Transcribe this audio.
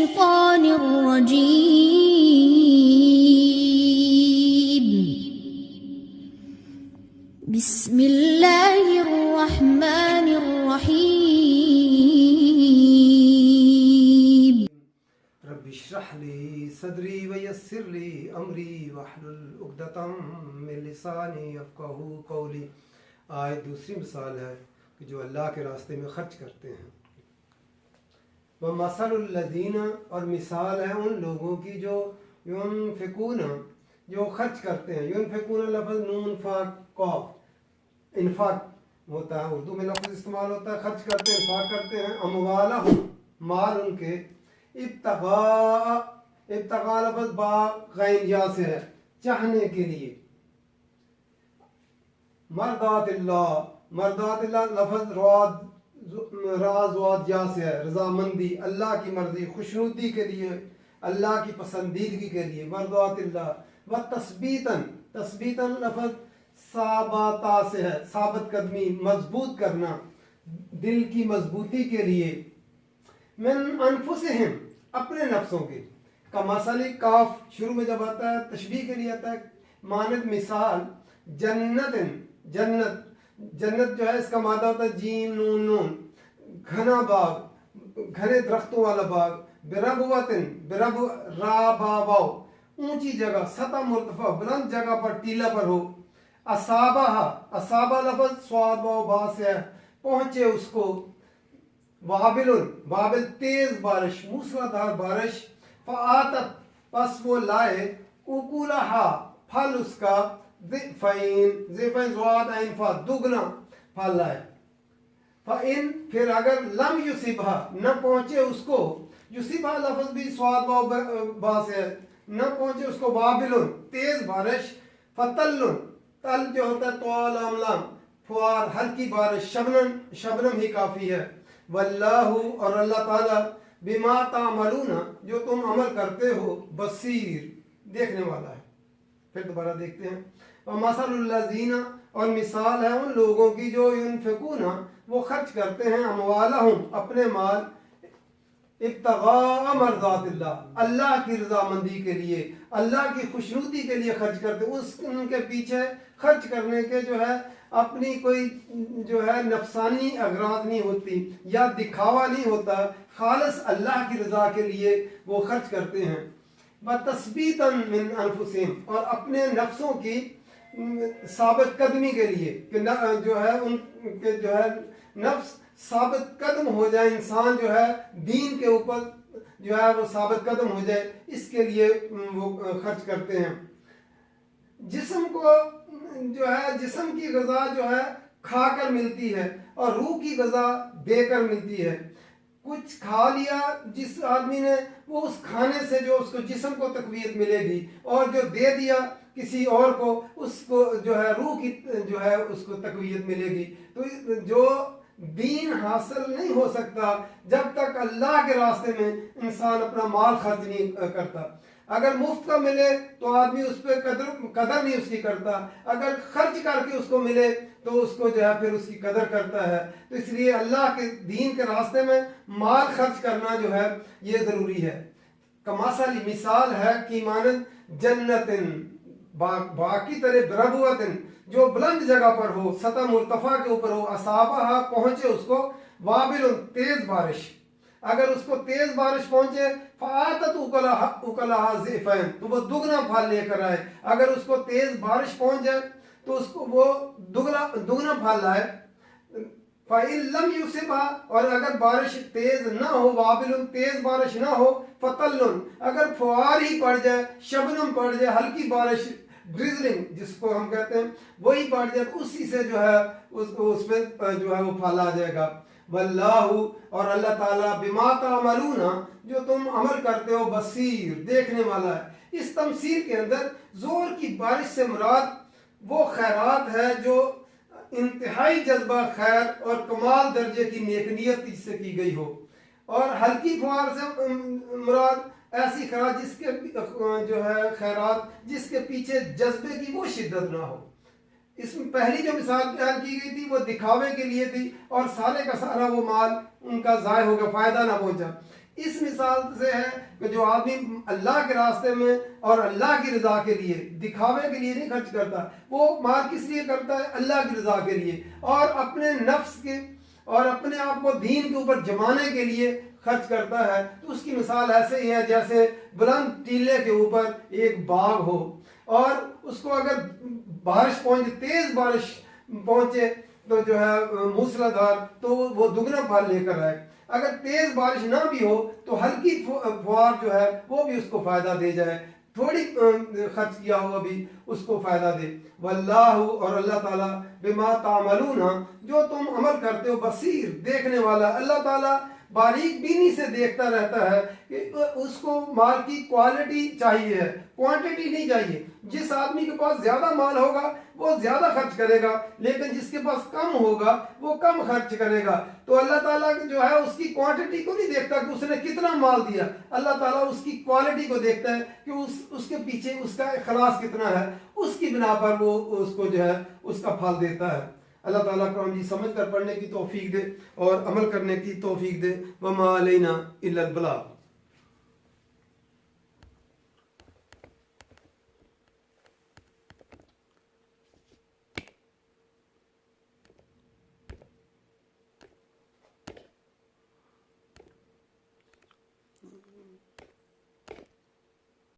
الشيطان الرجيم بسم الله الرحمن الرحيم رب اشرح لي صدري ويسر لي امری واحلل عقدۃ من لسانی یفقہوا قولی۔ آج دوسری مثال ہے کہ جو اللہ کے راستے میں خرچ کرتے ہیں۔ وَمَثَلُ الَّذِينَ، اور مثال ہے ان لوگوں کی جو ينفقون، جو خرچ کرتے ہیں۔ ينفقون لفظ نون فا قاف، انفاق ہوتا ہے، اردو میں لفظ استعمال ہوتا ہے، خرچ کرتے ہیں، انفاق کرتے ہیں۔ اموالہم، مال ان کے، ابتغاء لفظ با غین یا سے ہے، چاہنے کے لیے۔ مرضات اللہ لفظ راز یا سے ہے، رضامندی، اللہ کی مرضی، خوشنودی کے لیے، اللہ کی پسندیدگی کے لیے۔ مرضات اللہ و تثبیتاً لفظ ثابتا سے ہے، ثابت قدمی، مضبوط کرنا، دل کی مضبوطی کے لیے۔ من انفسہم، اپنے نفسوں کے۔ کمثل کاف شروع میں جب آتا ہے تشبیہ کے لیے آتا ہے، مانند مثال جنت جو ہے اس کا مادہ ہوتا ہے جیم نون نون، گھنا باغ، گھنے درختوں والا باغ۔ برب را با واو، اونچی جگہ، سطح مرتفع، بلند جگہ پر، ٹیلہ پر ہو۔ اصابہ لفظ صاد واو با سے ہے، پہنچے اس کو۔ وابل تیز بارش، موسلادھار بارش۔ فآتت، پس وہ لائے، اکولہا، پھل اس کا، ضعفین زواد عین فا، دگنا پھل لائے۔ فإن، پھر اگر لم یصبھا، نہ پہنچے اس کو، یصبھا لفظ بھی صاد واو با سے ہے، نہ پہنچے اس کو، وابل تیز بارش۔ فتل، تل جو ہوتا ہے طوال املام، فوار، ہلکی بارش، شبنم ہی کافی ہے۔ واللہ، اور اللہ تعالی، بما تعملون، جو تم عمل کرتے ہو، بصیر، دیکھنے والا ہے۔ پھر دوبارہ دیکھتے ہیں۔ وَمَثَلُ الَّذِينَ، اور مثال ہے ان لوگوں کی جو ينفقون، وہ خرچ کرتے ہیں، اموالہم، اپنے مال، ابتغاء مرضات اللہ، اللہ کی رضامندی کے لیے، اللہ کی خوشنودی کے لیے خرچ کرتے ہیں۔ ان کے پیچھے خرچ کرنے کے جو ہے اپنی کوئی جو ہے نفسانی اغراض نہیں ہوتی یا دکھاوا نہیں ہوتا، خالص اللہ کی رضا کے لیے وہ خرچ کرتے ہیں۔ وَتَثْبِيتًا مِنْ أَنفُسِهِمْ، اور اپنے نفسوں کی ثابت قدمی کے لیے، کہ جو ہے ان کے جو ہے نفس ثابت قدم ہو جائے، انسان جو ہے دین کے اوپر جو ہے وہ ثابت قدم ہو جائے، اس کے لیے وہ خرچ کرتے ہیں۔ جسم کو جو ہے، جسم کی غذا جو ہے کھا کر ملتی ہے، اور روح کی غذا دے کر ملتی ہے۔ کچھ کھا لیا جس آدمی نے، وہ اس کھانے سے جو اس کو جسم کو تقویت ملے گی، اور جو دے دیا کسی اور کو، اس کو جو ہے روح کی جو ہے اس کو تقویت ملے گی۔ تو جو دین حاصل نہیں ہو سکتا جب تک اللہ کے راستے میں انسان اپنا مال خرچ نہیں کرتا۔ اگر مفت کا ملے تو آدمی اس پہ قدر نہیں اس کی کرتا، اگر خرچ کر کے اس کو ملے تو اس کو جو ہے پھر اس کی قدر کرتا ہے۔ تو اس لیے اللہ کے دین کے راستے میں مال خرچ کرنا جو ہے یہ ضروری ہے۔ کمثل، مثال ہے کی مانند جنت، باغ کی طرح، بربوۃ، جو بلند جگہ پر ہو، سطح مرتفع کے اوپر ہو۔ اصابہ، پہنچے اس کو، وابل، تیز بارش، اگر اس کو تیز بارش پہنچے، فآتت اکلہا ضعفین، تو وہ دگنا پھل لے کر آئے۔ اگر اس کو تیز بارش پہنچ جائے تو اس کو وہ دگنا پھل لائے۔ فَإِن لَمْ يُصِبْهَا، اور اگر بارش تیز نہ ہو، وابل، تیز بارش نہ ہو، فَتَلٌ، اگر فوار ہی پڑ جائے، شبنم پڑ جائے، ہلکی بارش، ڈریزلنگ جس کو ہم کہتے ہیں، وہی پڑ جائے، تو اسی سے جو ہے اس پہ جو ہے وہ پھل آ جائے گا۔ واللہ، اور اللہ تعالیٰ، بما تعملون، جو تم عمل کرتے ہو، بصیر، دیکھنے والا ہے۔ اس تمثیل کے اندر زور کی بارش سے مراد وہ خیرات ہے جو انتہائی جذبہ خیر اور کمال درجے کی نیت سے کی گئی ہو، اور ہلکی فوار سے مراد ایسی خیرات جس کے پیچھے جذبے کی وہ شدت نہ ہو۔ اس میں پہلی جو مثال بیان کی گئی تھی وہ دکھاوے کے لیے تھی، اور سارے کا سارا وہ مال ان کا ضائع ہو گیا، فائدہ نہ پہنچا۔ اس مثال سے ہے کہ جو آدمی اللہ کے راستے میں اور اللہ کی رضا کے لیے، دکھاوے کے لیے نہیں خرچ کرتا، وہ مال کس لیے کرتا ہے؟ اللہ کی رضا کے لیے، اور اپنے نفس کے اور اپنے آپ کو دین کے اوپر جمانے کے لیے خرچ کرتا ہے، تو اس کی مثال ایسے ہی ہے جیسے بلند ٹیلے کے اوپر ایک باغ ہو، اور اس کو اگر بارش پہنچے، تیز بارش پہنچے تو جو ہے موسلا دھار، تو وہ دگنا پھل لے کر آئے۔ اگر تیز بارش نہ بھی ہو تو ہلکی فوار جو ہے وہ بھی اس کو فائدہ دے جائے، تھوڑی خرچ کیا ہوا بھی اس کو فائدہ دے۔ واللہ، اور اللہ تعالیٰ، بما تعملون، جو تم عمل کرتے ہو، بصیر، دیکھنے والا۔ اللہ تعالیٰ باریک بینی سے دیکھتا رہتا ہے کہ اس کو مال کی کوالٹی چاہیے ہے، کوانٹٹی نہیں چاہیے۔ جس آدمی کے پاس زیادہ مال ہوگا وہ زیادہ خرچ کرے گا، لیکن جس کے پاس کم ہوگا وہ کم خرچ کرے گا۔ تو اللہ تعالیٰ جو ہے اس کی کوانٹٹی کو نہیں دیکھتا کہ اس نے کتنا مال دیا، اللہ تعالیٰ اس کی کوالٹی کو دیکھتا ہے کہ اس کے پیچھے اس کا اخلاص کتنا ہے، اس کی بنا پر وہ اس کو جو ہے اس کا پھل دیتا ہے۔ اللہ تعالیٰ کو ہم سمجھ کر پڑھنے کی توفیق دے اور عمل کرنے کی توفیق دے۔ وما علینا الا البلاغ۔